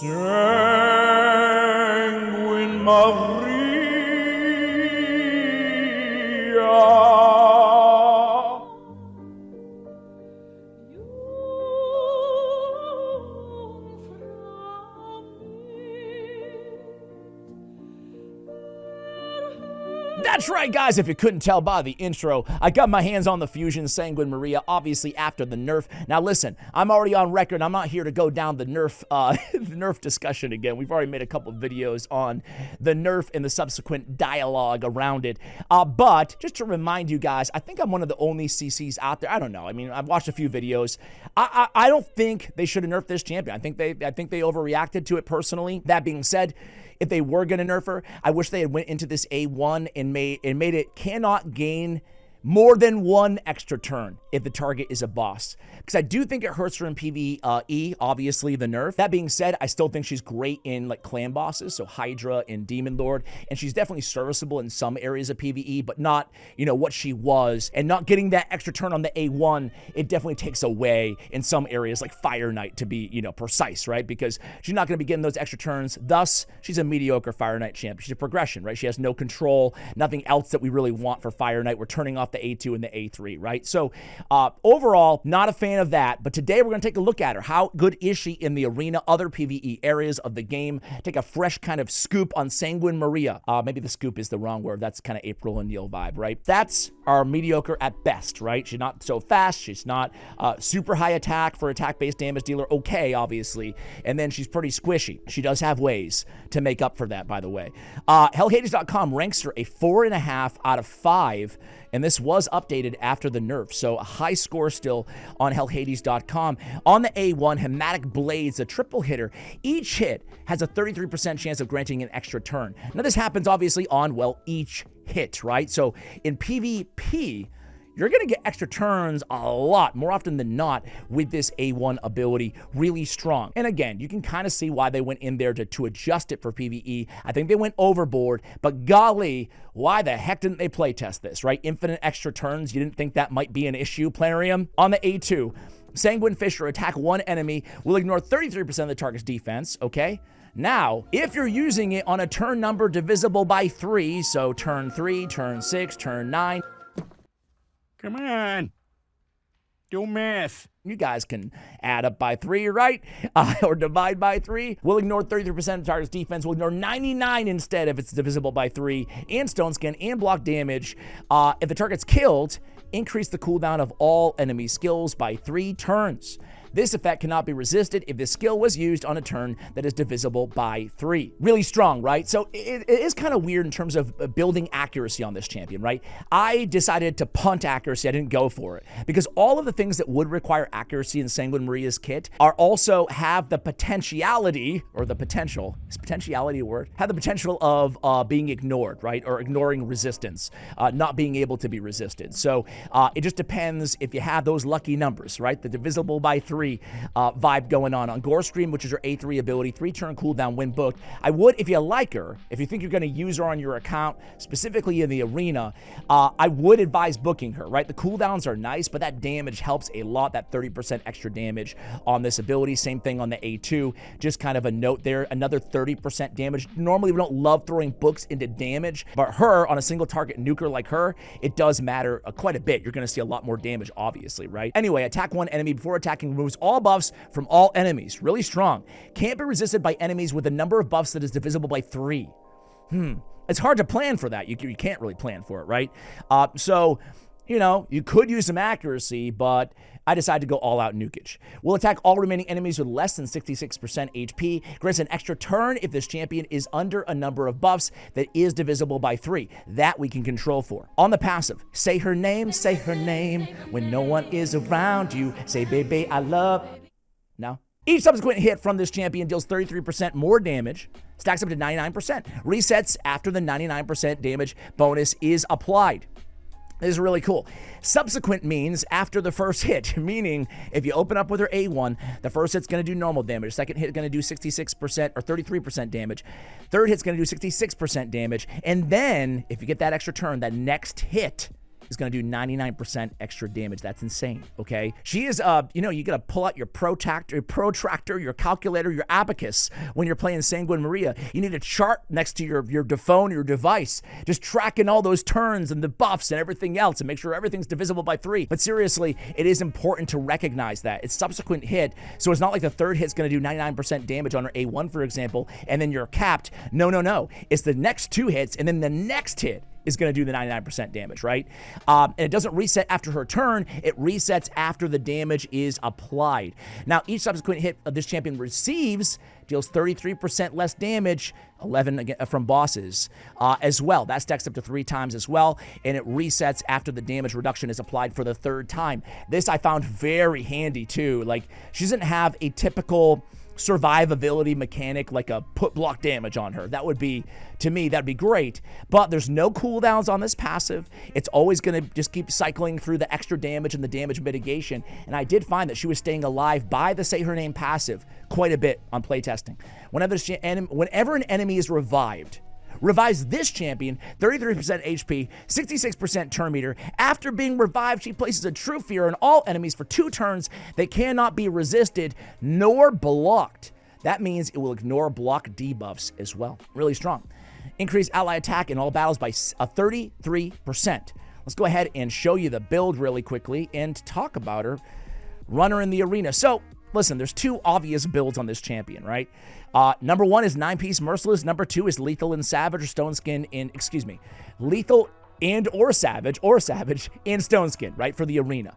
Sanguine Maria. That's right, guys. If you couldn't tell by the intro, I got my hands on the Fusion Sanguine Maria, obviously after the nerf. Now, listen, I'm already on record. I'm not here to go down the nerf, the nerf discussion again. We've already made a couple of videos on the nerf and the subsequent dialogue around it. But just to remind you guys, I think I'm one of the only CCs out there. I don't know. I mean, I've watched a few videos. I don't think they should have nerfed this champion. I think they overreacted to it personally. That being said, if they were going to nerf her, I wish they had went into this A1 and made it cannot gain more than one extra turn if the target is a boss. Because I do think it hurts her in PvE, obviously the nerf. That being said, I still think she's great in like clan bosses, so Hydra and Demon Lord, and she's definitely serviceable in some areas of PvE, but not, you know, what she was. And not getting that extra turn on the A1, it definitely takes away in some areas like Fire Knight, to be, you know, precise, right? Because she's not going to be getting those extra turns. Thus, she's a mediocre Fire Knight champ. She's a progression, right? She has no control, nothing else that we really want for Fire Knight. We're turning off the A2 and the A3, right? So overall, not a fan of that, but today we're going to take a look at her. How good is she in the arena, other PvE areas of the game? Take a fresh kind of scoop on Sanguine Maria. Maybe the scoop is the wrong word. That's kind of April O'Neil vibe, right? That's our mediocre at best, right? She's not so fast. She's not super high attack for attack-based damage dealer. Okay, obviously. And then she's pretty squishy. She does have ways to make up for that, by the way. Hellhades.com ranks her a 4.5 out of 5. And this was updated after the nerf, so a high score still on Hellhades.com. On the A1, Hematic Blades, a triple hitter. Each hit has a 33% chance of granting an extra turn. Now, this happens obviously on, well, each hit, right? So in PvP, you're going to get extra turns a lot, more often than not, with this A1 ability. Really strong. And again, you can kind of see why they went in there to adjust it for PvE. I think they went overboard, but golly, why the heck didn't they playtest this, right? Infinite extra turns. You didn't think that might be an issue, Planarium? On the A2, Sanguine Fisher, attack one enemy, will ignore 33% of the target's defense, okay? Now, if you're using it on a turn number divisible by 3, so turn 3, turn 6, turn 9, come on. Do math. you guys can add up by 3, right? Or divide by 3. We'll ignore 33% of the target's defense. We'll ignore 99 instead if it's divisible by 3. And stone skin and block damage. If the target's killed, increase the cooldown of all enemy skills by 3 turns. This effect cannot be resisted if this skill was used on a turn that is divisible by 3. Really strong, right? So it is kind of weird in terms of building accuracy on this champion, right? I decided to punt accuracy. I didn't go for it because all of the things that would require accuracy in Sanguine Maria's kit are also have the potentiality, or the potential, is potentiality a word? Have the potential of being ignored, right? Or ignoring resistance, not being able to be resisted. So it just depends if you have those lucky numbers, right? The divisible by 3 vibe going on Gore Scream, which is her A3 ability, 3-turn cooldown when booked. I would, if you like her, if you think you're going to use her on your account, specifically in the arena, I would advise booking her, right? The cooldowns are nice, but that damage helps a lot, that 30% extra damage on this ability. Same thing on the A2. Just kind of a note there, another 30% damage. Normally, we don't love throwing books into damage, but her, on a single target nuker like her, it does matter quite a bit. You're going to see a lot more damage, obviously, right? Anyway, attack one enemy before attacking removes all buffs from all enemies. Really strong. Can't be resisted by enemies with a number of buffs that is divisible by 3. It's hard to plan for that. You can't really plan for it, right? So, you know, you could use some accuracy, but I decided to go all out nukage. We'll attack all remaining enemies with less than 66% HP. Grants an extra turn if this champion is under a number of buffs that is divisible by 3. That we can control for. On the passive, say her name when no one is around you. Say, baby, I love. No. Each subsequent hit from this champion deals 33% more damage, stacks up to 99%. Resets after the 99% damage bonus is applied. This is really cool. Subsequent means after the first hit, meaning if you open up with her A1, the first hit's going to do normal damage. Second hit going to do 66% or 33% damage. Third hit's going to do 66% damage. And then if you get that extra turn, that next hit is going to do 99% extra damage. That's insane, okay? She is, you know, you got to pull out your protractor, your calculator, your abacus when you're playing Sanguine Maria. You need a chart next to your phone, your device, just tracking all those turns and the buffs and everything else and make sure everything's divisible by 3. But seriously, it is important to recognize that. It's subsequent hit, so it's not like the third hit's going to do 99% damage on her A1, for example, and then you're capped. No. It's the next 2 hits, and then the next hit is going to do the 99% damage, right? And it doesn't reset after her turn. It resets after the damage is applied. Now, each subsequent hit of this champion receives deals 33% less damage, 11 from bosses as well. That stacks up to 3 times as well, and it resets after the damage reduction is applied for the 3rd time. This I found very handy too. Like, she doesn't have a typical survivability mechanic like a put block damage on her. That would be, to me, that'd be great. But there's no cooldowns on this passive. It's always going to just keep cycling through the extra damage and the damage mitigation. And I did find that she was staying alive by the Say Her Name passive quite a bit on playtesting. Whenever an enemy is revives this champion, 33% HP, 66% turn meter. After being revived, she places a true fear on all enemies for 2 turns. They cannot be resisted nor blocked. That means it will ignore block debuffs as well. Really strong. Increase ally attack in all battles by 33%. Let's go ahead and show you the build really quickly and talk about her. Run her in the arena. So, listen, there's 2 obvious builds on this champion, right? Number 1 is 9-piece Merciless. Number 2 is Lethal and Savage or Stone Skin in, Lethal or Savage and Stone Skin, right, for the arena.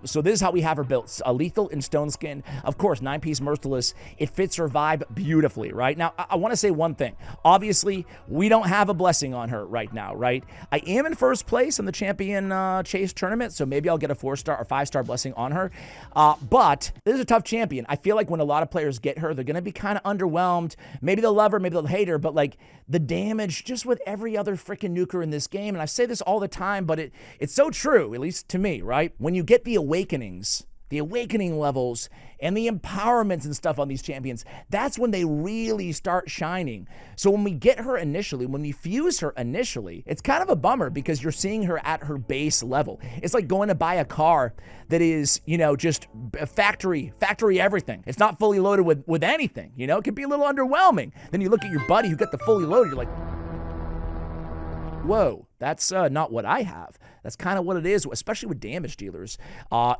So this is how we have her built. A Lethal and Stone Skin. Of course, 9-piece Merciless. It fits her vibe beautifully, right? Now, I want to say one thing. Obviously, we don't have a blessing on her right now, right? I am in first place in the Champion Chase tournament, so maybe I'll get a 4-star or 5-star blessing on her. But this is a tough champion. I feel like when a lot of players get her, they're going to be kind of underwhelmed. Maybe they'll love her, maybe they'll hate her, but like the damage just with every other freaking nuker in this game, and I say this all the time, but it's so true, at least to me, right? When you get the awakenings, the awakening levels, and the empowerments and stuff on these champions, that's when they really start shining. So when we get her initially, when we fuse her initially, it's kind of a bummer because you're seeing her at her base level. It's like going to buy a car that is, you know, just factory everything. It's not fully loaded with anything, you know? It can be a little underwhelming. Then you look at your buddy who got the fully loaded, you're like, whoa, that's not what I have. That's kind of what it is, especially with damage dealers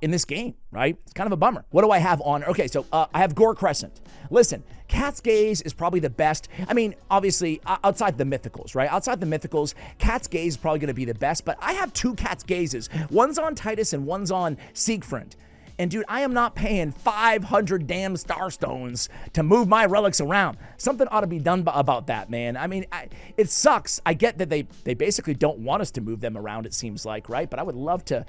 in this game, right? It's kind of a bummer. What do I have on? Okay, so I have Gore Crescent. Listen, Cat's Gaze is probably the best. I mean, obviously, outside the mythicals, right? Outside the mythicals, Cat's Gaze is probably going to be the best, but I have 2 Cat's Gazes. One's on Titus and one's on Siegfried. And dude, I am not paying 500 damn star stones to move my relics around. Something ought to be done about that, man. I mean, it sucks. I get that they basically don't want us to move them around, it seems like, right? But I would love to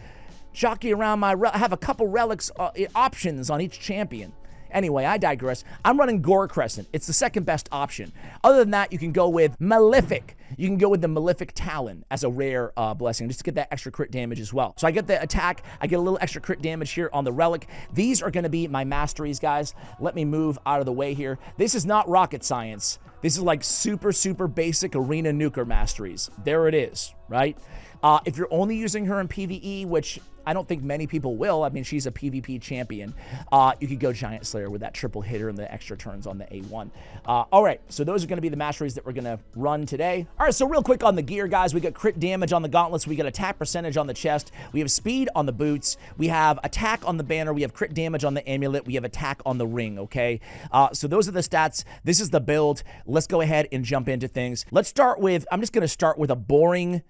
jockey around my have a couple relics options on each champion. Anyway, I digress. I'm running Gore Crescent. It's the second best option. Other than that, you can go with Malefic. You can go with the Malefic Talon as a rare blessing, just to get that extra crit damage as well. So I get the attack. I get a little extra crit damage here on the relic. These are going to be my masteries, guys. Let me move out of the way here. This is not rocket science. This is like super, super basic arena nuker masteries. There it is, right? If you're only using her in PvE, which I don't think many people will. I mean, she's a PvP champion. You could go Giant Slayer with that triple hitter and the extra turns on the A1. All right, so those are going to be the masteries that we're going to run today. All right, so real quick on the gear, guys. We got crit damage on the gauntlets. We got attack percentage on the chest. We have speed on the boots. We have attack on the banner. We have crit damage on the amulet. We have attack on the ring, okay? So those are the stats. This is the build. Let's go ahead and jump into things. Let's start with, I'm just going to start with a boring,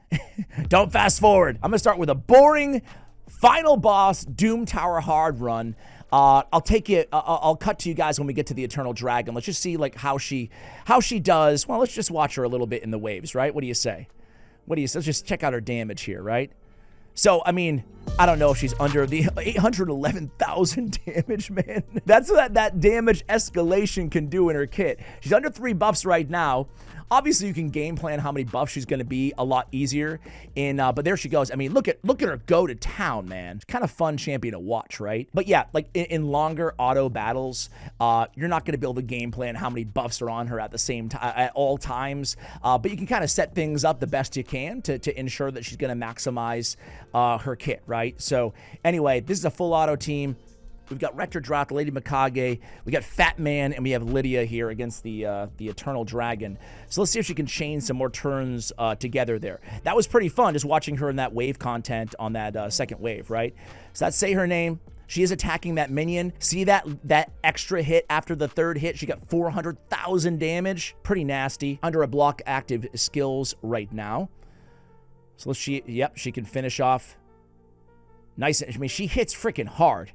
don't fast forward. I'm going to start with a boring final boss Doom Tower hard run. I'll take it. I'll cut to you guys when we get to the Eternal Dragon. Let's just see like how she does. Well, let's just watch her a little bit in the waves, right? What do you say? What do you say? Let's just check out her damage here, right? So, I mean, I don't know if she's under the 811,000 damage, man. That's what that damage escalation can do in her kit. She's under 3 buffs right now. Obviously, you can game plan how many buffs she's going to be a lot easier. But there she goes. I mean, look at her go to town, man. It's kind of fun champion to watch, right? But yeah, like in longer auto battles, you're not going to be able to game plan how many buffs are on her at the same time at all times. But you can kind of set things up the best you can to ensure that she's going to maximize her kit, right? So anyway, this is a full auto team. We've got Rector Droth, Lady Mikage, we got Fat Man, and we have Lydia here against the Eternal Dragon. So let's see if she can chain some more turns together there. That was pretty fun, just watching her in that wave content on that second wave, right? So let's say her name. She is attacking that minion. See that extra hit after the third hit? She got 400,000 damage. Pretty nasty. Under a block active skills right now. So let's see. Yep, she can finish off. Nice. I mean, she hits freaking hard.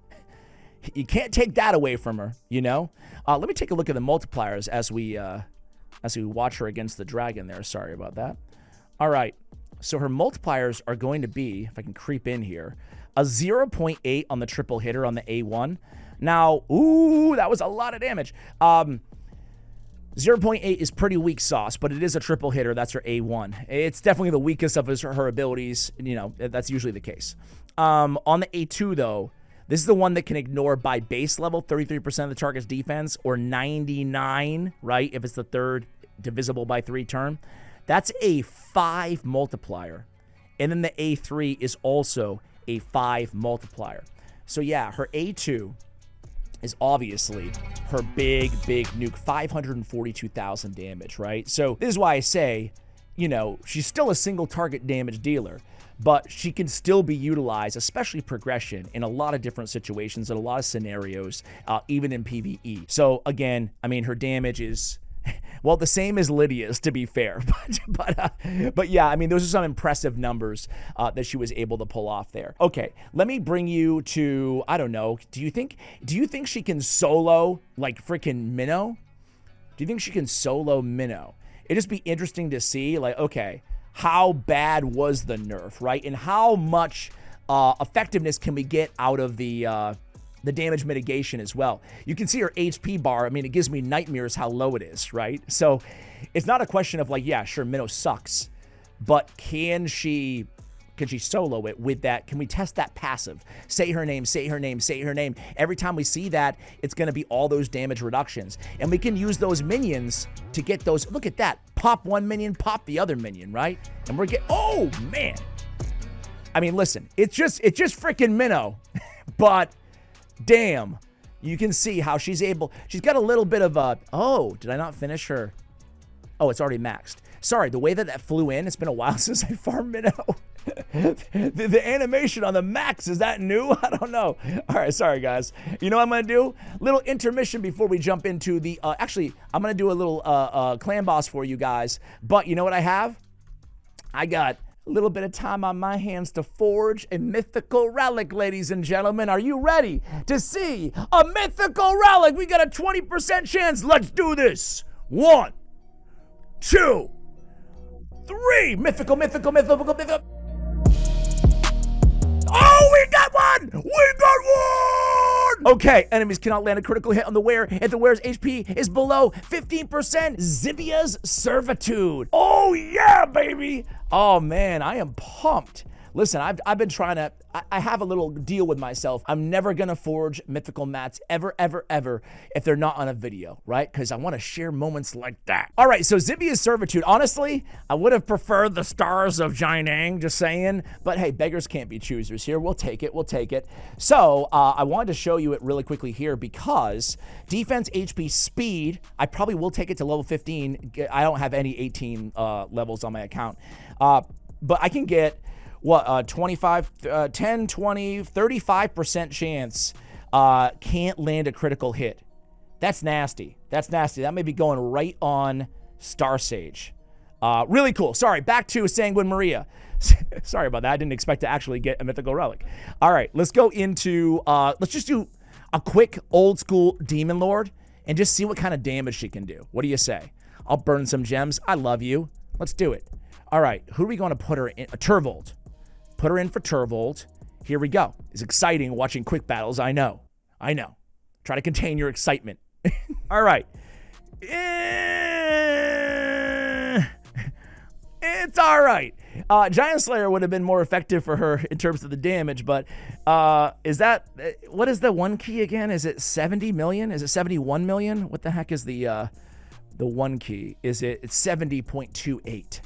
You can't take that away from her, you know? Let me take a look at the multipliers as we watch her against the dragon there. Sorry about that. All right. So her multipliers are going to be, if I can creep in here, a 0.8 on the triple hitter on the A1. Now, ooh, that was a lot of damage. 0.8 is pretty weak sauce, but it is a triple hitter. That's her A1. It's definitely the weakest of her abilities. You know, that's usually the case. On the A2, though, this is the one that can ignore by base level 33% of the target's defense, or 99, right? If it's the third divisible by 3 term. That's a 5 multiplier. And then the A3 is also a 5 multiplier. So yeah, her A2 is obviously her big nuke, 542,000 damage, right? So this is why I say, you know, she's still a single target damage dealer, but she can still be utilized, especially progression, in a lot of different situations, in a lot of scenarios, even in PvE. So again, I mean, her damage is, well, the same as Lydia's, to be fair. But yeah, I mean, those are some impressive numbers that she was able to pull off there. Okay, let me bring you to, I don't know, do you think she can solo, like, freaking Minnow? Do you think she can solo Minnow? It'd just be interesting to see, like, okay, how bad was the nerf, right? And how much effectiveness can we get out of the damage mitigation as well? You can see her HP bar. I mean, it gives me nightmares how low it is, right? So it's not a question of like, yeah, sure, Minnow sucks, but can she solo it with that? Can we test that passive? Say her name, say her name, say her name. Every time we see that, it's going to be all those damage reductions. And we can use those minions to get those. Look at that. Pop one minion, pop the other minion, right? And we're getting, oh, man. I mean, listen, it's just freaking Minnow. But damn, you can see how she's got a little bit of a, oh, did I not finish her? Oh, it's already maxed. Sorry, the way that flew in, it's been a while since I farmed Minnow. the animation on the max, is that new? I don't know. All right, sorry, guys. You know what I'm going to do? Little intermission before we jump into the, actually, I'm going to do a little clan boss for you guys. But you know what I have? I got a little bit of time on my hands to forge a mythical relic, ladies and gentlemen. Are you ready to see a mythical relic? We got a 20% chance. Let's do this. 1, 2, 3. Mythical. Oh, we got one! Okay, enemies cannot land a critical hit on the wearer if the wearer's HP is below 15%. Zibia's Servitude. Oh, yeah, baby. Oh, man, I am pumped. Listen, I've been trying to, I have a little deal with myself. I'm never going to forge mythical mats ever if they're not on a video, right? Because I want to share moments like that. All right, so Zibia's Servitude. Honestly, I would have preferred the Stars of Jianang, just saying. But hey, beggars can't be choosers here. We'll take it. So I wanted to show you it really quickly here because defense, HP, speed, I probably will take it to level 15. I don't have any 18 levels on my account. But I can get, what, 25, 10, 20, 35% chance can't land a critical hit. That's nasty. That may be going right on Star Sage. Really cool. Sorry, back to Sanguine Maria. Sorry about that. I didn't expect to actually get a mythical relic. All right, let's go into, let's just do a quick old school Demon Lord and just see what kind of damage she can do. What do you say? I'll burn some gems. I love you. Let's do it. All right, who are we going to put her in? Turvold. Put her in for Turvold. Here we go. It's exciting watching quick battles. I know. Try to contain your excitement. All right. It's all right. Giant Slayer would have been more effective for her in terms of the damage, but is that, what is the one key again? Is it 70 million? Is it 71 million? What the heck is the one key? It's 70.28.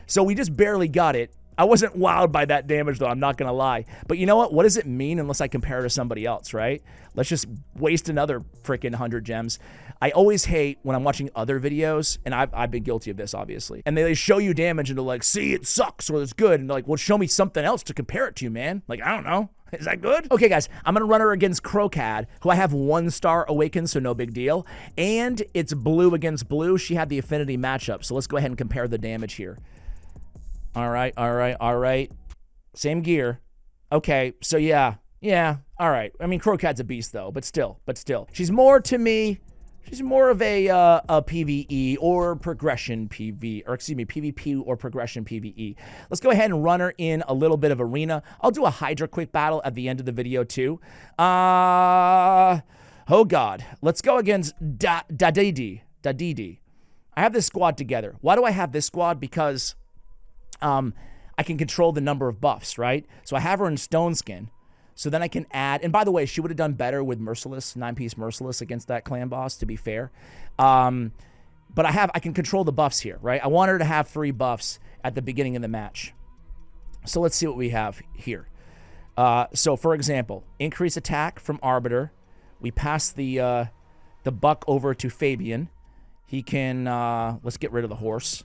So we just barely got it. I wasn't wowed by that damage, though. I'm not going to lie. But you know what? What does it mean unless I compare to somebody else, right? Let's just waste another freaking 100 gems. I always hate when I'm watching other videos, and I've been guilty of this, obviously. And they show you damage, and they're like, see, it sucks, or it's good. And they're like, well, show me something else to compare it to, man. Like, I don't know. Is that good? Okay, guys, I'm going to run her against Crocad, who I have 1-star awakened, so no big deal. And it's blue against blue. She had the affinity matchup. So let's go ahead and compare the damage here. All right. Same gear. Okay, so yeah, all right. I mean, Crocad's a beast, though, but still. She's more, to me, she's more of a PvE or progression PvP or progression PvE. Let's go ahead and run her in a little bit of arena. I'll do a Hydra quick battle at the end of the video, too. Oh, God. Let's go against Dadidi. I have this squad together. Why do I have this squad? Because I can control the number of buffs, right? So I have her in Stone Skin. So then I can add, and by the way, she would have done better with Merciless, 9-piece Merciless against that clan boss, to be fair. But I can control the buffs here, right? I want her to have 3 buffs at the beginning of the match. So let's see what we have here. So for example, increase attack from Arbiter. We pass the buck over to Fabian. He can, let's get rid of the horse.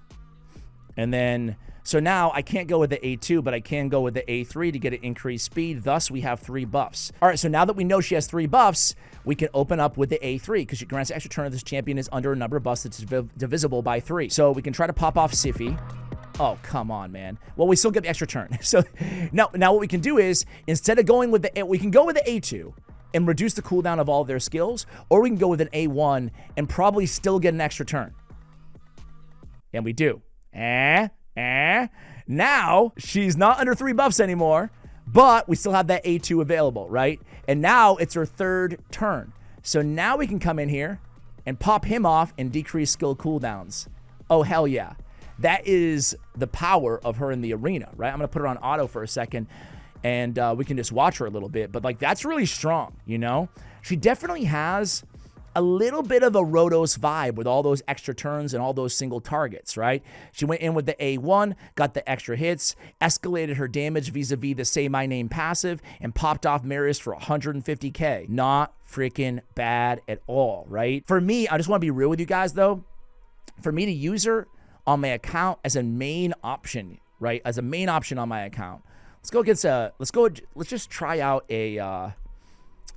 And then, so now I can't go with the A2, but I can go with the A3 to get an increased speed. Thus, we have 3 buffs. All right, so now that we know she has 3 buffs, we can open up with the A3 because she grants extra turn if this champion is under a number of buffs that's divisible by 3. So we can try to pop off Siffy. Oh, come on, man. Well, we still get the extra turn. So now what we can do is, instead of going with we can go with the A2 and reduce the cooldown of all of their skills, or we can go with an A1 and probably still get an extra turn. And we do. Now, she's not under 3 buffs anymore, but we still have that A2 available, right? And now it's her 3rd turn. So now we can come in here and pop him off and decrease skill cooldowns. Oh, hell yeah. That is the power of her in the arena, right? I'm going to put her on auto for a second, and we can just watch her a little bit. But, like, that's really strong, you know? She definitely has a little bit of a Rotos vibe with all those extra turns and all those single targets, right? She went in with the A1, got the extra hits, escalated her damage vis-a-vis the Say My Name passive, and popped off Marius for 150k. Not freaking bad at all, right? For me, I just want to be real with you guys, though. For me to use her on my account as a main option, right? As a main option on my account. Let's just try out a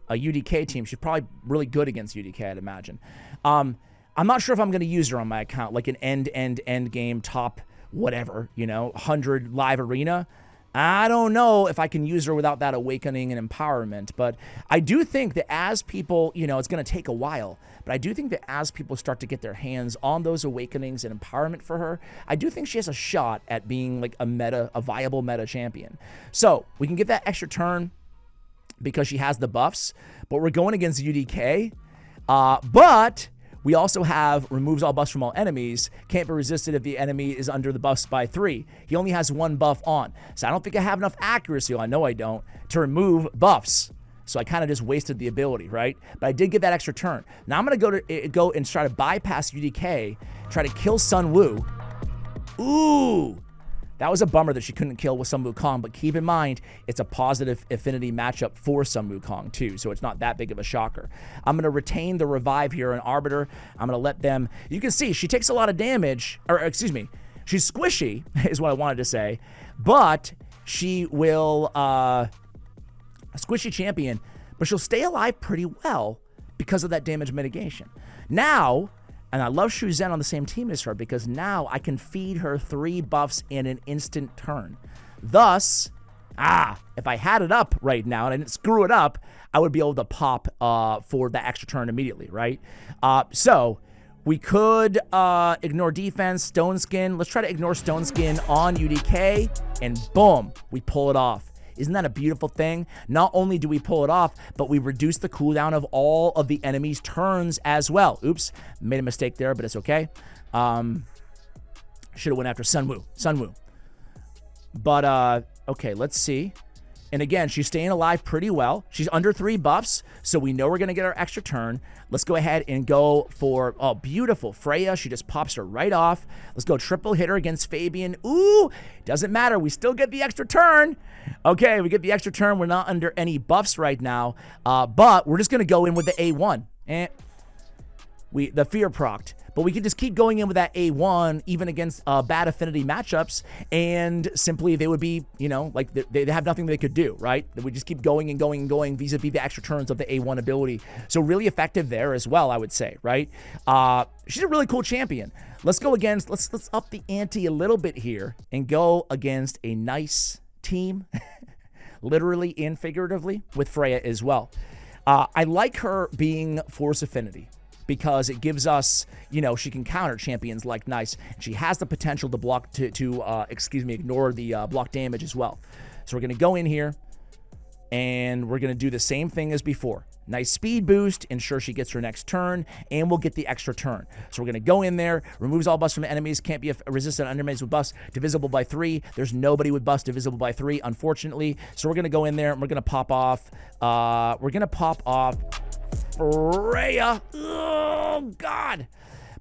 UDK team. She's probably really good against UDK, I'd imagine. I'm not sure if I'm going to use her on my account, like an end game top whatever, 100 live arena. I don't know if I can use her without that awakening and empowerment, but I do think that as people, it's going to take a while, but I do think that as people start to get their hands on those awakenings and empowerment for her, I do think she has a shot at being like a viable meta champion. So we can get that extra turn because she has the buffs, but we're going against UDK. But we also have removes all buffs from all enemies, can't be resisted if the enemy is under the buffs by 3. He only has 1 buff on. So I don't think I have enough accuracy, I know I don't, to remove buffs. So I kind of just wasted the ability, right? But I did get that extra turn. Now I'm going to go and try to bypass UDK, try to kill Sun Wu. Ooh! That was a bummer that she couldn't kill with Sun Wukong, but keep in mind, it's a positive affinity matchup for Sun Wukong too, so it's not that big of a shocker. I'm going to retain the revive here in Arbiter. I'm going to let them... You can see, she takes a lot of damage, or excuse me, she's squishy, is what I wanted to say, but she will... a squishy champion, but she'll stay alive pretty well because of that damage mitigation. Now... And I love Shu Zhen on the same team as her because now I can feed her 3 buffs in an instant turn. Thus, if I had it up right now and I didn't screw it up, I would be able to pop for that extra turn immediately, right? So we could ignore defense, Stone Skin. Let's try to ignore Stone Skin on UDK, and boom, we pull it off. Isn't that a beautiful thing? Not only do we pull it off, but we reduce the cooldown of all of the enemy's turns as well. Oops, made a mistake there, but it's okay. Should have went after Sun Wu. But, okay, let's see. And again, she's staying alive pretty well. She's under 3 buffs, so we know we're going to get our extra turn. Let's go ahead and go for, oh, beautiful. Freya, she just pops her right off. Let's go triple hit her against Fabian. Ooh, doesn't matter. We still get the extra turn. Okay, we get the extra turn. We're not under any buffs right now, but we're just going to go in with the A1. The fear procced. But we can just keep going in with that A1 even against bad affinity matchups, and simply they would be, you know, like they have nothing they could do, right? We just keep going and going and going vis-a-vis the extra turns of the A1 ability. So really effective there as well, I would say, right? She's a really cool champion. Let's go against, let's up the ante a little bit here and go against a nice team, literally and figuratively, with Freya as well. I like her being Force Affinity, because it gives us, you know, she can counter champions like Nice. She has the potential to block, ignore the block damage as well. So we're going to go in here, and we're going to do the same thing as before. Nice speed boost, ensure she gets her next turn, and we'll get the extra turn. So we're going to go in there, removes all buffs from enemies, can't be resistant on enemies with buffs, divisible by 3. There's nobody with buffs divisible by 3, unfortunately. So we're going to go in there, and we're going to pop off, Freya. Oh, God.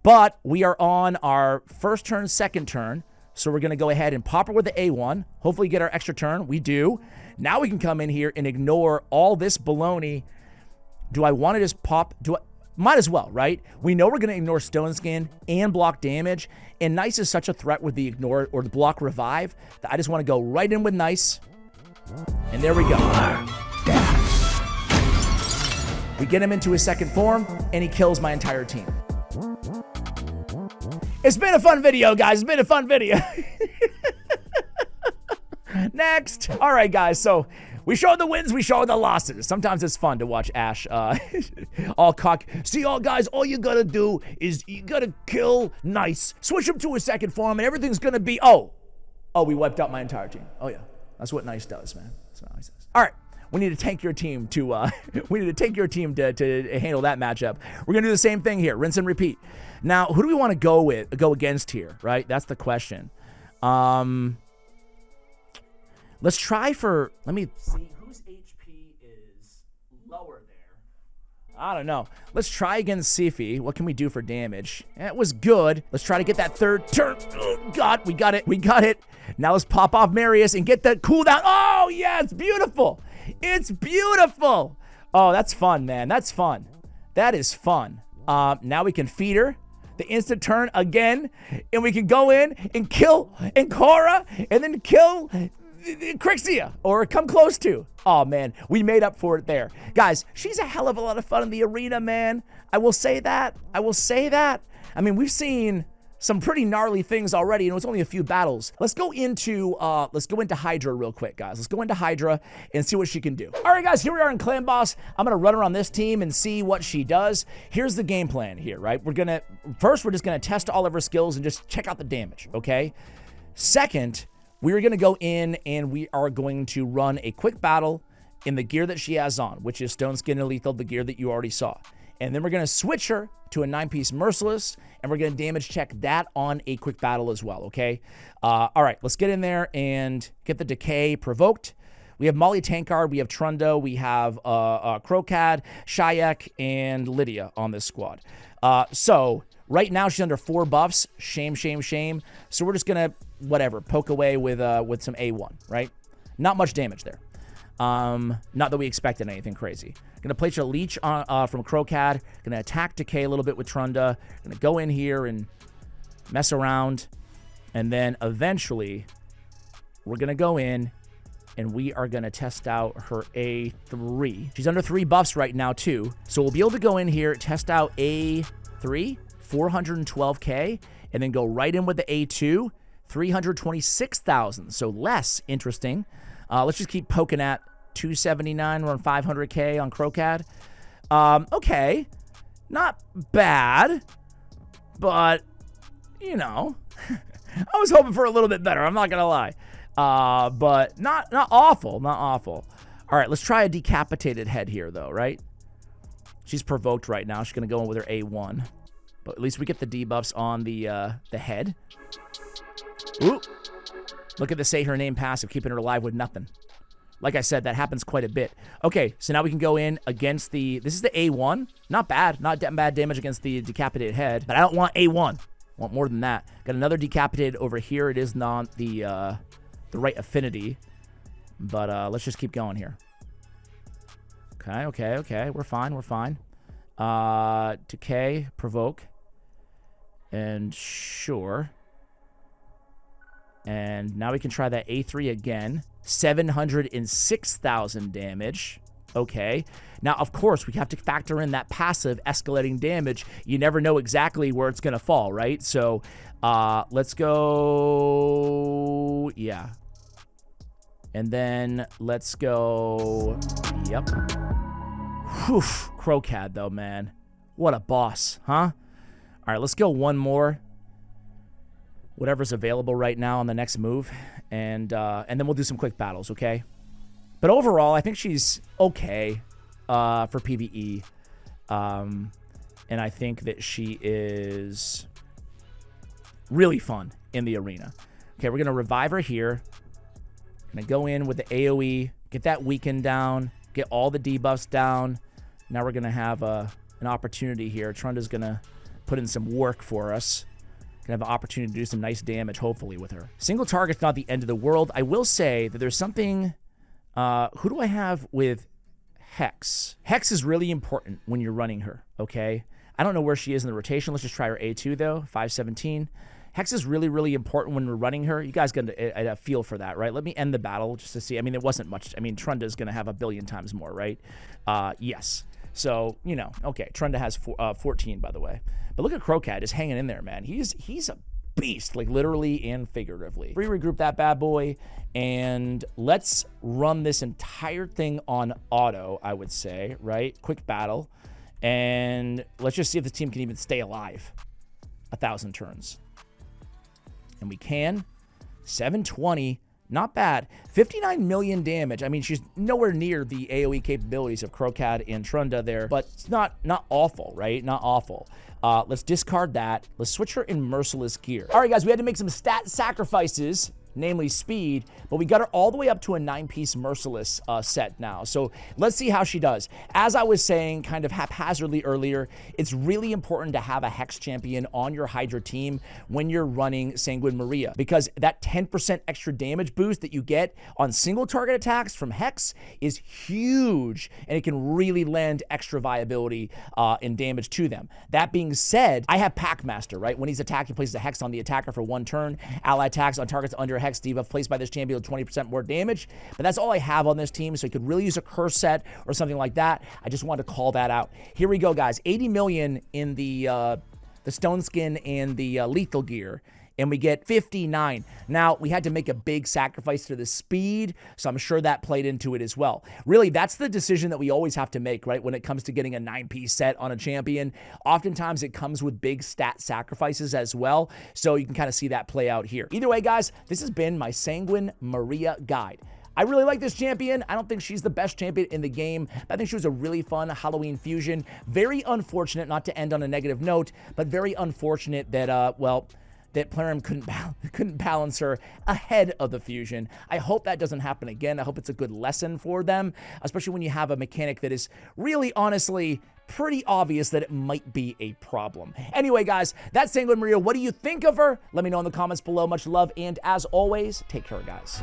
But we are on our first turn, second turn. So we're going to go ahead and pop her with the A1. Hopefully get our extra turn. We do. Now we can come in here and ignore all this baloney. Do I want to just pop? Might as well, right? We know we're going to ignore Stone Skin and block damage. And Nice is such a threat with the ignore or the block revive that I just want to go right in with Nice. And there we go. We get him into his second form, and he kills my entire team. It's been a fun video, guys. It's been a fun video. Next. All right, guys. So we showed the wins. We showed the losses. Sometimes it's fun to watch Ash all cock. See, guys, all you got to do is you got to kill Nice. Switch him to his second form, and everything's going to be, oh, we wiped out my entire team. Oh, yeah. That's what Nice does, man. That's what Nice does. All right. We need to tank your team to to handle that matchup. We're gonna do the same thing here, rinse and repeat. Now, who do we want to go against here? Right, that's the question. Let's try for. Let me see whose HP is lower there. I don't know. Let's try against Sifi. What can we do for damage? It was good. Let's try to get that third turn. Oh, God, we got it. We got it. Now let's pop off Marius and get that cooldown. Oh, yeah, it's beautiful. It's beautiful. Oh, that's fun, man. That's fun. That is fun. Now we can feed her. The instant turn again. And we can go in and kill Ancora and then kill Crixia, or come close to. Oh, man. We made up for it there. Guys, she's a hell of a lot of fun in the arena, man. I will say that. I mean, we've seen some pretty gnarly things already, and it was only a few battles. Let's go into Hydra real quick, guys. Let's go into Hydra and see what she can do. All right, guys, here we are in Clan Boss. I'm gonna run her on this team and see what she does. Here's the game plan here, right? We're just gonna test all of her skills and just check out the damage, okay? Second, we're gonna go in and we are going to run a quick battle in the gear that she has on, which is Stone Skin and Lethal, the gear that you already saw. And then we're going to switch her to a 9-piece Merciless, and we're going to damage check that on a quick battle as well, okay? All right, let's get in there and get the Decay provoked. We have Molly Tankard, we have Trundo, we have Krokad, Shayak, and Lydia on this squad. So right now she's under 4 buffs. Shame. So we're just going to, poke away with some A1, right? Not much damage there. Not that we expected anything crazy. Gonna place a leech on from Krokad. Gonna attack Decay a little bit with Trunda. Gonna go in here and mess around, and then eventually we're gonna go in and we are gonna test out her A3. She's under 3 buffs right now too, so we'll be able to go in here, test out A3, 412k, and then go right in with the A2, 326,000. So less interesting. Let's just keep poking at 279. We're on 500k on Krokad. Okay, not bad, but you know, I was hoping for a little bit better. I'm not gonna lie, but not awful. All right, let's try a decapitated head here, though. Right? She's provoked right now. She's gonna go in with her A1, but at least we get the debuffs on the head. Ooh. Look at the say her name passive, keeping her alive with nothing. Like I said, that happens quite a bit. Okay, so now we can go in against the... This is the A1. Not bad. Not bad damage against the decapitated head. But I don't want A1. I want more than that. Got another decapitated over here. It is not the right affinity. But let's just keep going here. Okay. We're fine. Decay, provoke. And sure. And now we can try that A3 again. 706,000 damage. Okay. Now, of course, we have to factor in that passive escalating damage. You never know exactly where it's going to fall, right? So, let's go... Yeah. And then let's go... Yep. Whew. Crocad, though, man. What a boss, huh? All right, let's go one more. Whatever's available right now on the next move, and then we'll do some quick battles, okay? But overall, I think she's okay for PvE, and I think that she is really fun in the arena. Okay, we're gonna revive her here. Gonna go in with the AOE, get that weaken down, get all the debuffs down. Now we're gonna have an opportunity here. Trunda's gonna put in some work for us. Gonna have an opportunity to do some nice damage, hopefully, with her. Single target's not the end of the world. I will say that there's something... who do I have with Hex? Hex is really important when you're running her, okay? I don't know where she is in the rotation. Let's just try her A2, though. 517. Hex is really, really important when we're running her. You guys got a feel for that, right? Let me end the battle just to see. I mean, it wasn't much. I mean, Trunda's going to have a billion times more, right? Yes. So, you know, okay. Trunda has 14, by the way. But look at Crocad just hanging in there, man. He's a beast, like literally and figuratively. Regroup that bad boy, and let's run this entire thing on auto, I would say, right? Quick battle. And let's just see if the team can even stay alive 1,000 turns. And we can. 720. Not bad. 59 million damage. I mean, she's nowhere near the AoE capabilities of Crocad and Trunda there, but it's not awful, right? Not awful. Let's discard that. Let's switch her in Merciless gear. All right, guys, we had to make some stat sacrifices, namely speed, but we got her all the way up to a 9-piece Merciless set now. So let's see how she does. As I was saying kind of haphazardly earlier, it's really important to have a Hex champion on your Hydra team when you're running Sanguine Maria, because that 10% extra damage boost that you get on single target attacks from Hex is huge, and it can really lend extra viability and damage to them. That being said, I have Packmaster, right? When he's attacking, places a Hex on the attacker for 1 turn. Ally attacks on targets under Hex debuff placed by this champion with 20% more damage, but that's all I have on this team, so you could really use a curse set or something like that. I just wanted to call that out. Here we go, guys. 80 million in the stone skin and the lethal gear, and we get 59. Now, we had to make a big sacrifice to the speed, so I'm sure that played into it as well. Really, that's the decision that we always have to make, right, when it comes to getting a 9-piece set on a champion. Oftentimes, it comes with big stat sacrifices as well, so you can kind of see that play out here. Either way, guys, this has been my Sanguine Maria guide. I really like this champion. I don't think she's the best champion in the game, but I think she was a really fun Halloween fusion. Very unfortunate, not to end on a negative note, but very unfortunate that, well, that Plarium couldn't balance her ahead of the fusion. I hope that doesn't happen again. I hope it's a good lesson for them, especially when you have a mechanic that is really, honestly, pretty obvious that it might be a problem. Anyway, guys, that's Sanguine Maria. What do you think of her? Let me know in the comments below. Much love, and as always, take care, guys.